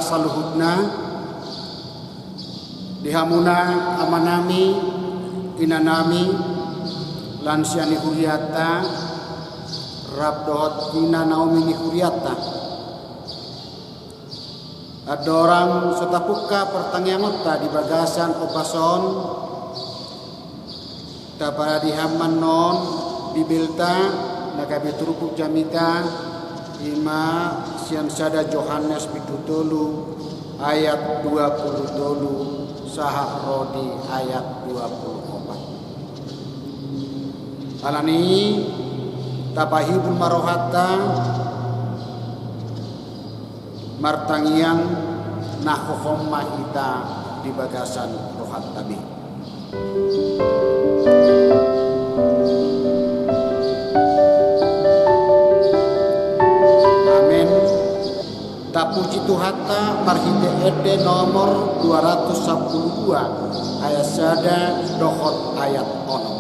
saluhutna dihamuna amanami inanami lansiani huriata rabdohot ina naumini huriata adorang setapuka pertangiamota di bagasan opason tabara dihaman non bibilta nagabe turupuk jamita ima sian sada Yohanes pitutulu ayat 20 saha rodi ayat 24 alani tabahibul marohata martangian nahohom mahita di bagasan rohat tabi. Amin. Tapuji Tuhata marhite ede nomor 212 ayat sada dohot ayat ono.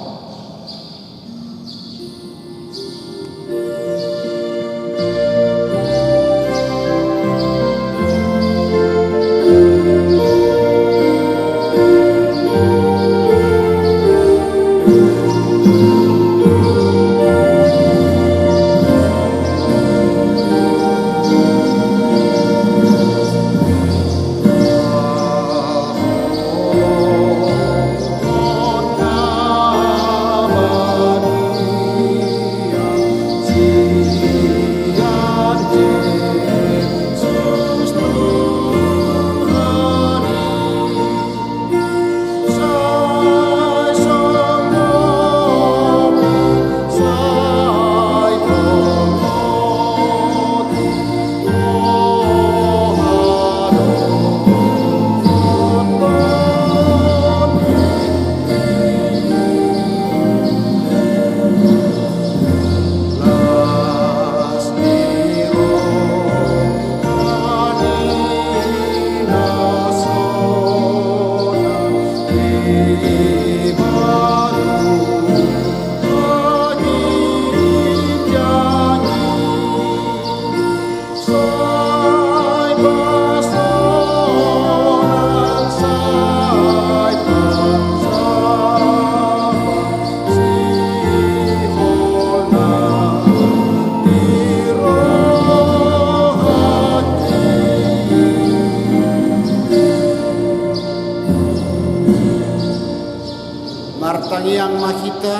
Martangiang mahita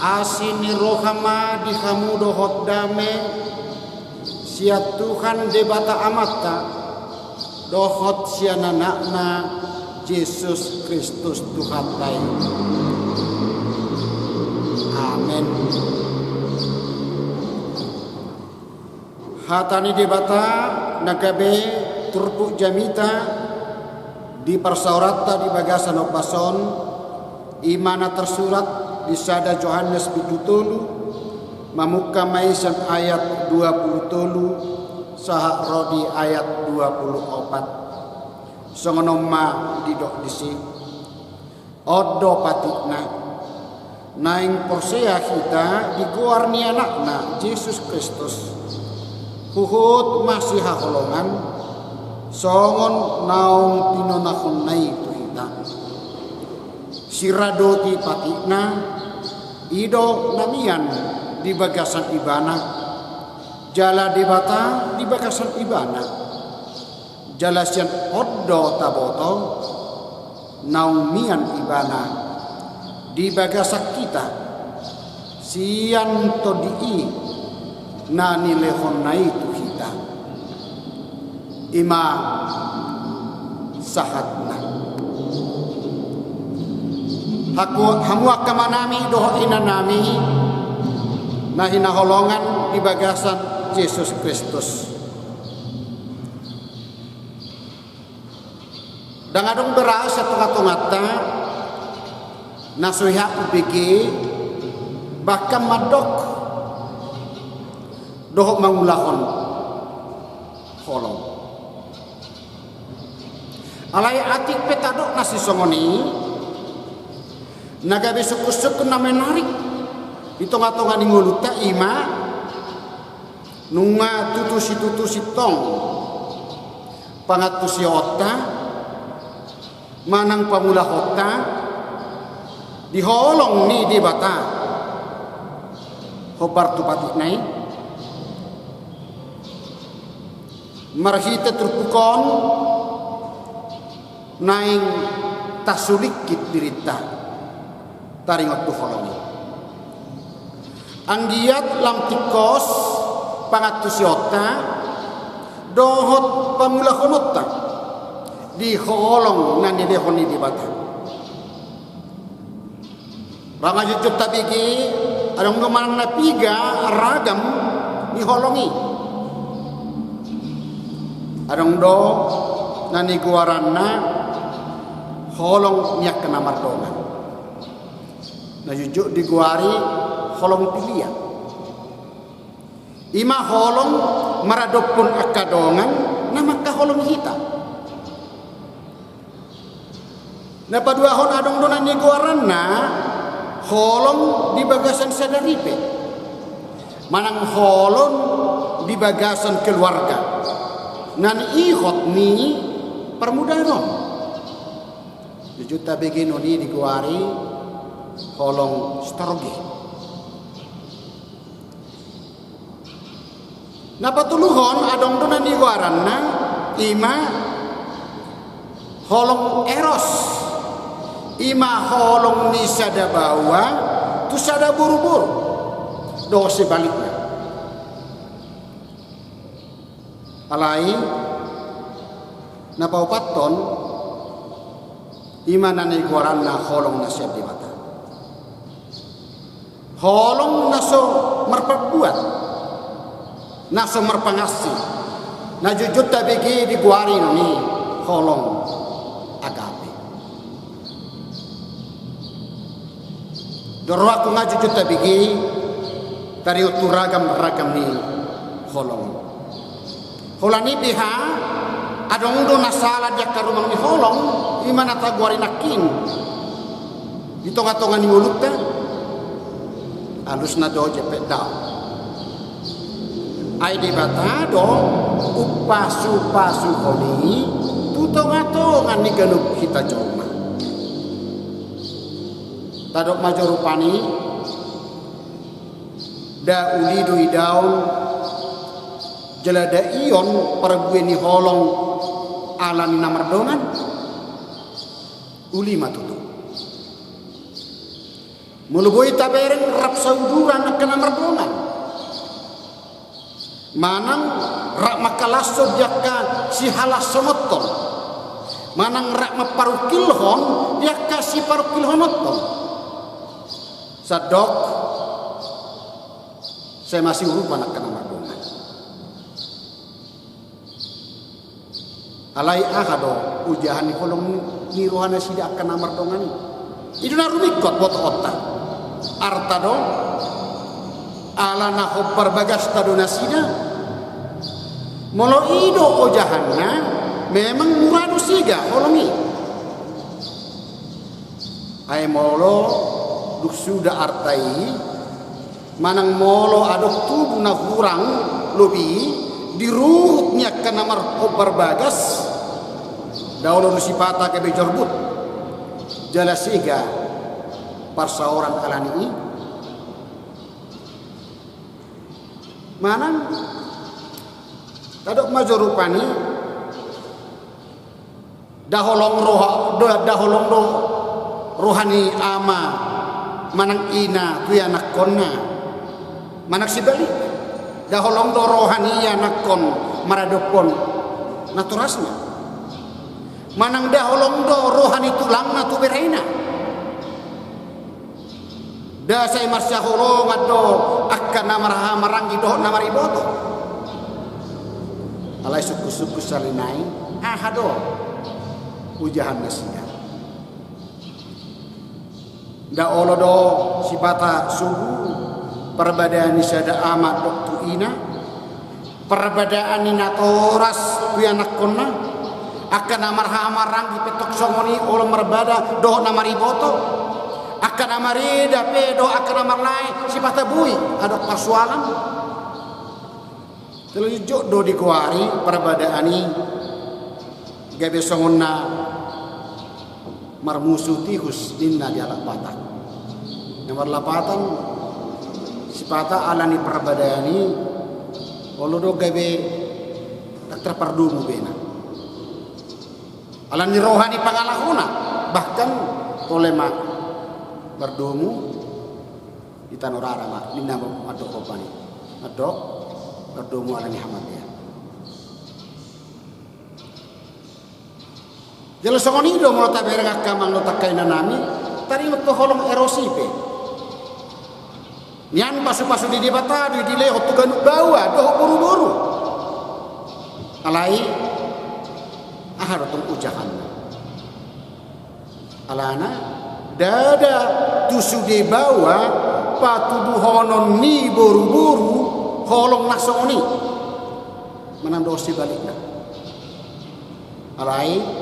asini rohama di hamudo hodame siat Tuhan debata amata dohot siananakna Yesus Kristus Tuhan tay. Amin. Hatani debata nagabe turpuk jamita di persaurata di bagasan opason imana tersurat di sada Yohanes pitutulu mamuka maisan ayat 20 saha rodi ayat 24 songonoma didok disi odo patikna naing porsea kita diguarni anakna Yesus Kristus huhut masih haholongan songon naung tinonakon na itu hita siradoti patikna ido namian di bagasan ibana jala debata di bagasan ibana jala sian oddo taboto naung mian ibana di bagasak kita sian todii nani lehon na itu hita ima sahatna hamuak kamanami doho inanami na hinaholongan di bagasan Yesus Kristus dangadong beras sa tunga-tungata nasuha ubigi bahkan madok doho mangulahon holong alay atik petadok nasi songoni naga besok-besok na menarik di tengah-tengah nguluta ima nunga tutusi tong pangatusi otta manang pamula otta diholong ni di bata hobar tupatik nai marhita terpukon naing tasulikit dirita taringot tu holongi anggiat lam tikos pangatusi otta dohot pamula honotta di holong nani dehoni di bata ranga jujut tabigi adong numanang napiga ragam di holongi adong do nani guaranna holong niak kena mardongan na jujut di guari holong pilihan ima holong maradopun akadongan nama kaholong hita na paduahon adong do nani guaranna holong di bagasan sadaripe manang holong di bagasan keluarga nan ihot ni permudaron juta begino ni diguari holong stroge napatuluhon adong donan diguaranna ima holong eros ima holong ni sada bawa tu sada buru-buru do sebaliknya alai napaupaton imana ni guaranna holong nasiab di mata holong naso merperbuat naso merpangasi na jujut tabigi di guari ni holong agape doroaku ngajujut tabigi tari uturagam ni holong holani biha adong do nasala dia karumang ni holong imana taguari nakin di tonga-tonga ni mulut ta alus na do jepet daw ai di bata do upasu holi tu tonga-tonga ni ganup kita joma tadok majorupani da uli do idaun jelada ion perbueni holong alani namardongan uli matutu muluboi tabereng rap sauduran ke namardongan manang rak makalaso jaka si halas somoton manang rak maparukilhon jaka si parukilhonoton sadok saya masih urupa nak ke namardongan alai ahado ujahan ni kolong ni rohana sida akan namardongan itu narumikot bot otak arta do ala na hopar bagas taduna sida molo ido ojahanna memang muradu siga kolongi ay molo duk suda artai manang molo adok tubuh na kurang lobi diruhutnya ke namar hopar bagas daulo sipata ke bejorbut jala siga parsa orang alani manang tadok majorupani daholong rohani ama manang ina tu anak konna manak sibalik daholong do rohani anak kon maradopon naturasnya manang daholong do rohani tulang na tu beraina da say marsya holong ado akan namaraha marangi do namariboto alai suku-suku salinai ahado ujahan nasida da olodo sipata suhu perbedaan isada amat doktu ina perbedaan ina toras ku anak konna akan amarha amarang di petok somoni olo merbada do namariboto akan amarida pe do akan amarlai sipata bui ada persoalan Terlalu jodoh di kuari perabadaani gabe songonna marmusu tihus dinna di alapatan. Nomor lapatan sipata alani perabadaani olodo gabe tak terpardumu bena. Alani rohani pangalahuna bahkan tolema berdomu di tanorara mak dinna adok kopani adok berdomu alani hamadnya. Jelas songoni do mo ta berang akamang no takaina nami tari mo holong erosi pe. Nian pasu-pasu di debata di le hotu ganu bawa do buru-buru. Alai ahar tong ujahan. Alana dada tusu di bawa patudu honon ni buru-buru holong nasoni menandosi baliknya. Alai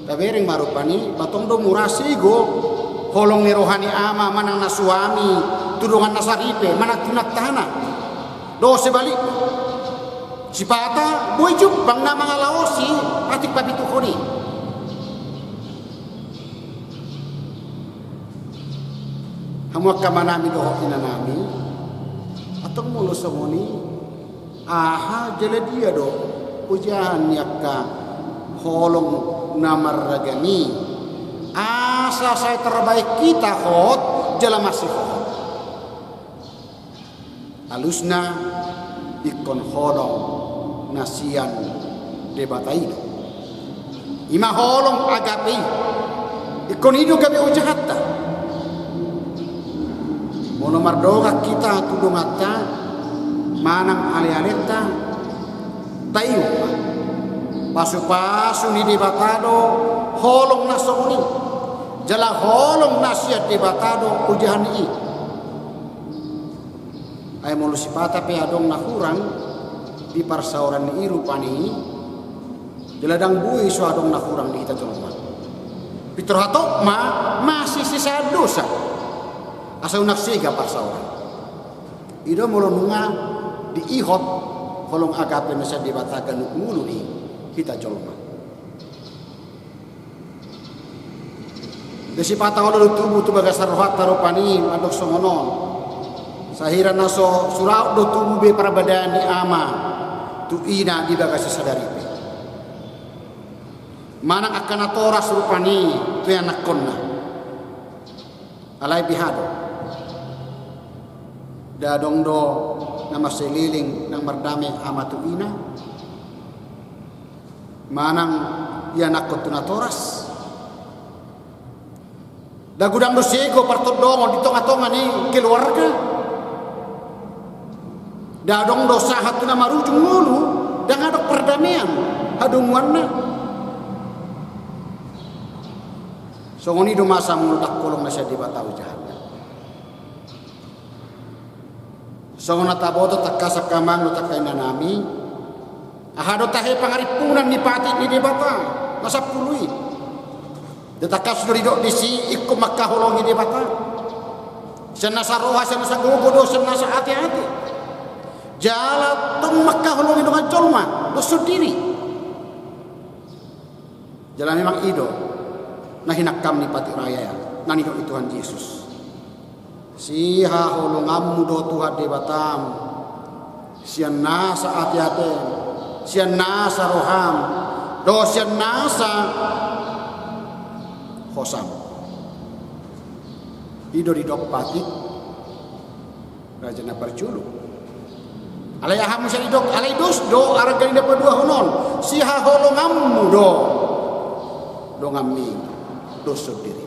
tabering marupani batong do murasi go holong ni rohani ama manang na suami tudungan na saripe manang tunat tanah do sebalik sipata boy jupang na mga laosi atik pabitu koni hamuak kamanami do inanami atong mulo samoni aha jele dia do ujahan yakka holong namarragani asa saya terbaik kita hot jala masih hot alusna ikon holong nasian debatai ima holong agapi ikon hidup gabi ujahatta mono mardoga kita tudungata manang ali-aleta tayo pasu-pasu ni debatado holong nasoni jala holong nasiat debatado ujahan i ay mulu sipata pe adong nakurang di parsauran ni irupani jala dang bui so adong nakurang di kita jolma pitur hatok masih sisa dosa asa unak siga parsauran ido mulu nunga di ihot holong agape nasa debatagan mulu ni kita jolma. Desi patah oleh tubuh tu bagas sarhat tarupani mandok songonon. Sahira naso surau do tubuh be parabadan di ama tu ina di bagas sadari. Manang akan atoras rupani tu anak konna. Alai bihado. Dadong do nama seliling nang mardame ama tu ina. Manang ia nakot tunatoras dagudang dosego partodongo di tonga-tonga ni keluarga dadong dosa hatuna marujung mulu dan ada perdamaian hadungwanna songoni do masa muludak kolong nasa di batau jahannya songona taboto takasa kamang no takaina nami ahado tahe pangaripunan ni pati ni debata masa pului detakas dok disi ikut makkah holong ni debata senasa roha senasa gogodo senasa hati-hati jala tung makkah holong dengan colma dosu diri jala memang ido nah hinakam ni pati raya nani do Tuhan Yesus siha holong ammu do Tuhan debatam sian nasa hati-hati sian nasa roham do sian nasa khosam ido di dok patik raja na perjulu alai aham sian idok alai dos do aragani dapat dua honon siha holong ammu do ngammi dos sendiri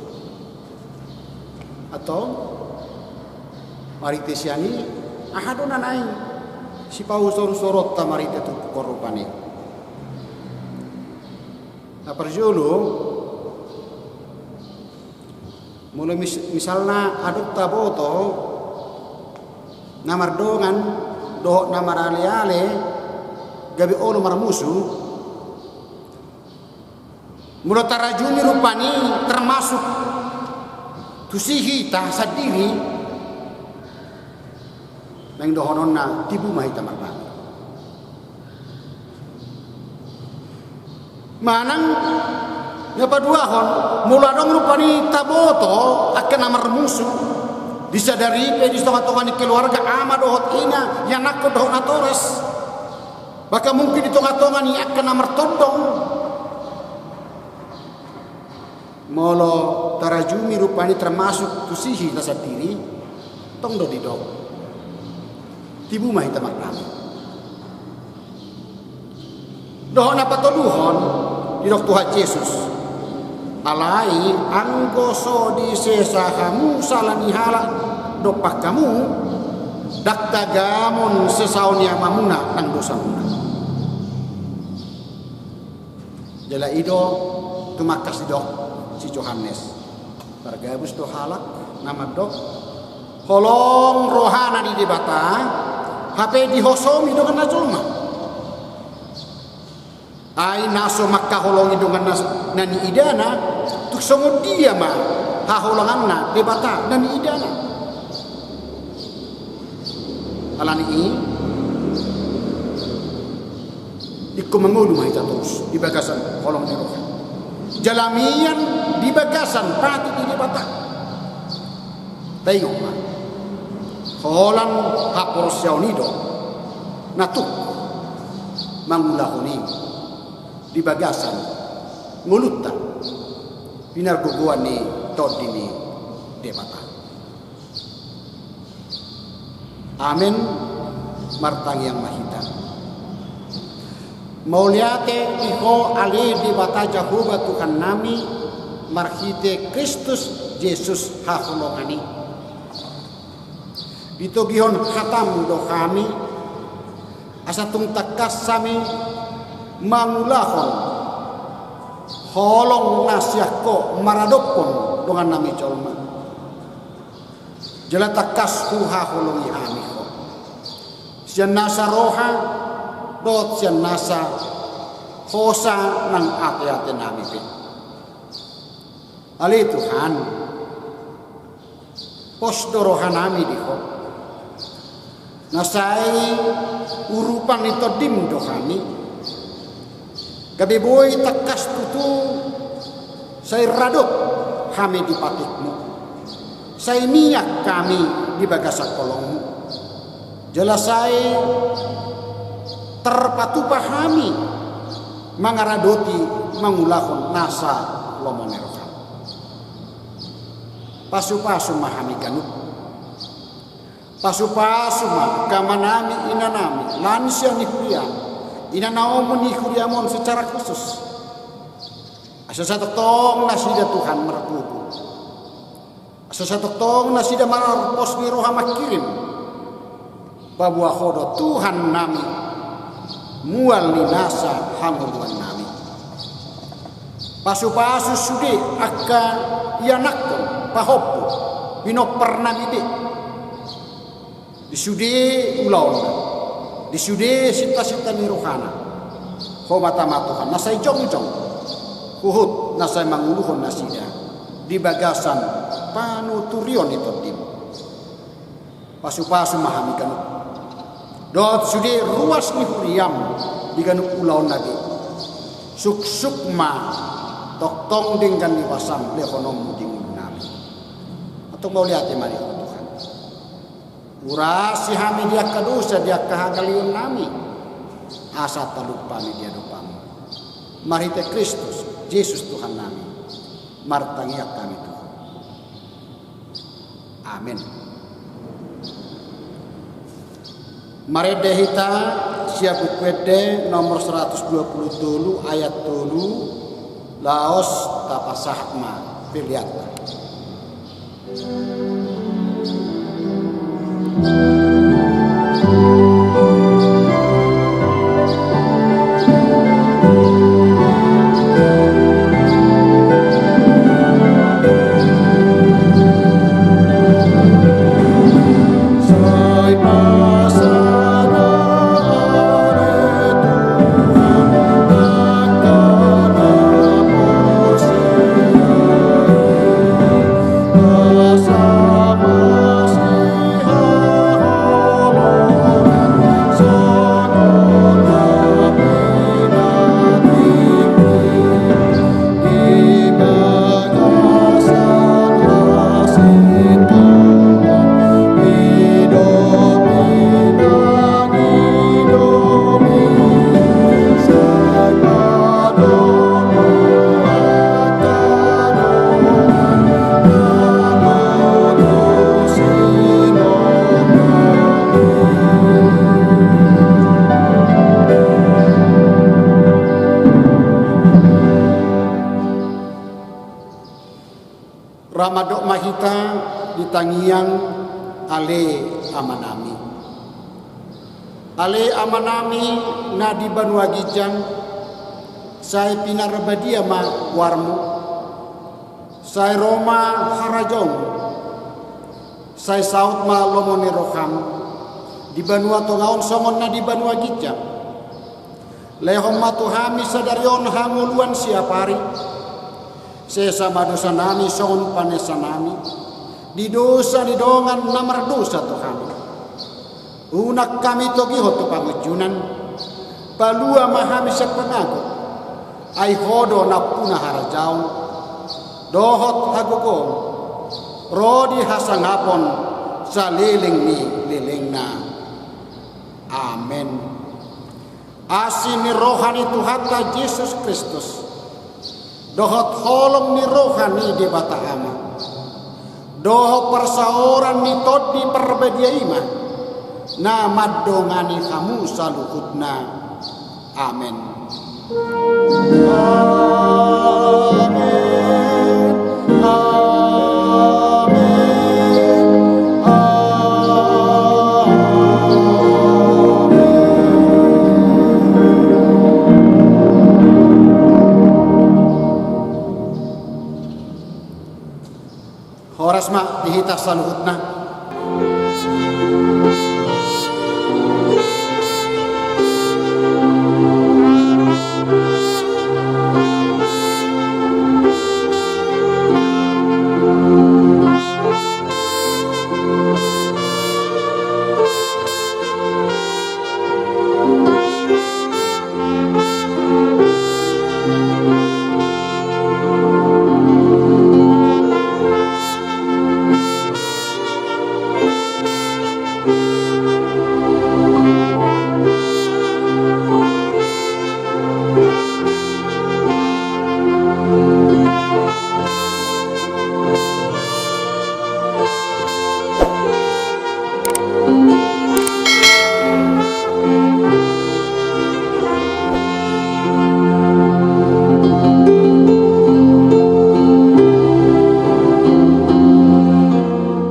atau marite siani ahado nanai si pau sorot tamarite tu korupani na perjulu mulai misalnya aduk taboto namar dongan do namar ale-ale gabi olo marmusu mulai tarajumi rupani termasuk tusihi tak sadiri nang dohonon na tibu mahita marnami. Manang ngapaduahon mula dong rupani taboto akan namar musuh disadari pe di tonga-tonga keluarga ama dohot ina yang nakko dohot natores baka mungkin di tonga-tonga ni akan namar tondong molo tarajumi rupani termasuk tusihi tasatiri tong do didok tibu mahita marnami dohon apa toduhon didok Tuhan Yesus alai anggoso di sesa kamu salani hala dopak kamu dakta gamon sesaun yang mamuna nang dosa muna jala ido tumakas dok si Yohanes bargabus do halak nama dok holong rohana di debata hape dihosomi do kana julma ai naso makka holong idongan nani idana tuk songo dia ma ha holonganna debata nani idana alani i ikko mangulu mai terus di bagasan holong di roh jalamian di bagasan pati di debata tengok ma holan hapor siaunido natuk mangulahoni di bagasan ngulutan binar guguan ni todini debata amin martang yang mahita mauliate iho ali debata Jehovah Tuhan nami marhite Kristus Yesus hafulongani ditogihon khatam do kami asatung takas sami mangulahon holong nasiako maradopon dengan nami colma jala takas huha holongi amiko sian nasa roha dot sian nasa hosa nang ate-ate nami pe ali Tuhan posdo roha nami diko nasai urupan itu dim do kami gabi boy takas tutu saya radok kami di patikmu saya minyak kami di bagasak kolongmu jelas saya terpatu pahami mangaradoti mangulahon nasa lomonerokan pasu-pasu mahami ganut pasu-pasu mah kamanami inanami lansia ni kuriam ina naomun ni kuriamon secara khusus asa satu tong nasida Tuhan merkubu asa satu tong nasida marpos ni roha makirim bahwa khodo Tuhan nami mual ni nasa hamduan nami pasu-pasu sude akka ianakon pahopu bino pernah bide disude ulauna disude sita-sita ni rohana ho mata-mata Tuhan nasai jong-jong kuhut nasai manguluhon nasida di bagasan panuturion itu tim pasu-pasu mahami kanuk dot sude ruas ni huriam di kanuk ulaun lagi suk-suk ma tok-tong dengan di pasam lehonom di nami atau mau lihat ya mari Tuhan urasi hami dia kadosa dia kahagalion nami asa talupa mi dia dopam mari te Kristus Yesus Tuhan nami martangiak kami Tuhan amin mari dehita siap bukwede nomor 120 ayat 3 laos tapasahma pilihan Uramadok mahita ditangiang ale amanami. Ale amanami na di Banua Gijang saya pinarabadia ma warmu. Saya Roma Harajong. Saya saut ma lomone roham. Di Banua Tongaon songon na di Banua Gijang. Lehom ma tuhami sadarion hanguluan siapari. Sesa madosa nami songon panesa nami. Di dosa di dongan namar dosa tuhami. Unak kami togi hoto pangujunan. Palua mahami sa pengago. Ay hodo na puna harajaon. Dohot hagugong. Rodi hasangapon sa liling ni liling na. Amen. Asin ni rohani Tuhan ka Yesus Kristus. Dohot holong ni rohani di bata ama. Dohot persaoran ni tod di perbedia ima. Na madongani kamu saluhutna. Amen. Amen. Horas ma dihita saluhutna.